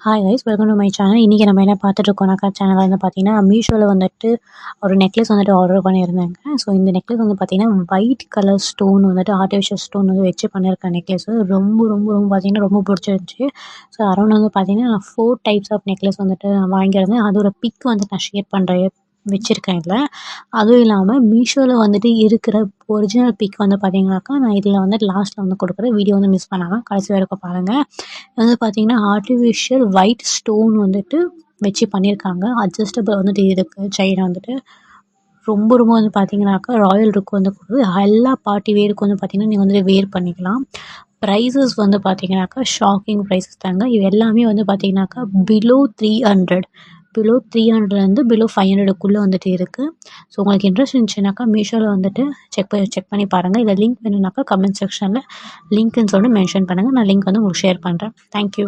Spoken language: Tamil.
Hi guys, welcome to my channel. இன்றைக்கி நம்ம என்ன பார்த்துட்ருக்கோம்னாக்கா, சேனலில் வந்து பார்த்தீங்கன்னா மீஷோவில் வந்துட்டு ஒரு நெக்லஸ் வந்துட்டு ஆர்டர் பண்ணியிருந்தாங்க. ஸோ இந்த நெக்லஸ் வந்து பார்த்தீங்கன்னா ஒயிட் கலர் ஸ்டோன் வந்துட்டு ஆர்டிஃபிஷியல் ஸ்டோன் வந்து வச்சு பண்ணியிருக்கேன் நெக்லஸ். ரொம்ப ரொம்ப ரொம்ப பார்த்தீங்கன்னா ரொம்ப பிடிச்சிருந்துச்சி. ஸோ அரௌண்ட் வந்து பார்த்தீங்கன்னா நான் 4 டைப்ஸ் ஆஃப் நெக்லஸ் வந்துட்டு நான் வாங்கியிருந்தேன். அதோட பிக் வந்து நான் ஷேர் பண்ணுறேன் வச்சுருக்கேன் இதில். அதுவும் இல்லாமல் மீஷோவில் வந்துட்டு இருக்கிற ஒரிஜினல் பிக் வந்து பார்த்தீங்கன்னாக்கா, நான் இதில் வந்துட்டு லாஸ்ட்டில் வந்து கொடுக்குறேன். வீடியோ வந்து மிஸ் பண்ணாமல் கடைசி வரைக்கும் பாருங்கள். வந்து பார்த்தீங்கன்னா ஆர்டிஃபிஷியல் ஒயிட் ஸ்டோன் வந்துட்டு வச்சு பண்ணியிருக்காங்க. அட்ஜஸ்டபிள் வந்துட்டு இருக்குது. செயின் வந்துட்டு ரொம்ப ரொம்ப வந்து பார்த்தீங்கன்னாக்கா ராயல் லுக் வந்து கொடுக்குது. எல்லா பார்ட்டி வேருக்கு வந்து பார்த்தீங்கன்னா நீங்கள் வந்துட்டு வேர் பண்ணிக்கலாம். ப்ரைஸஸ் வந்து பார்த்தீங்கன்னாக்கா ஷாக்கிங் ப்ரைஸஸ் தாங்க. இது எல்லாமே வந்து பார்த்தீங்கன்னாக்கா பிலோ 300 பிலோ 500க்குள்ளே வந்துட்டு இருக்குது. ஸோ உங்களுக்கு இன்ட்ரெஸ்ட் இருந்துச்சுனாக்கா மீஷோவில் வந்துட்டு செக் பண்ணி பாருங்கள். இதில் லிங்க் வேணும்னாக்கா கமெண்ட் செக்ஷனில் லிங்க்குன்னு சொல்லிட்டு மென்ஷன் பண்ணுங்கள். நான் லிங்க் வந்து உங்களுக்கு ஷேர் பண்ணுறேன். தேங்க்யூ.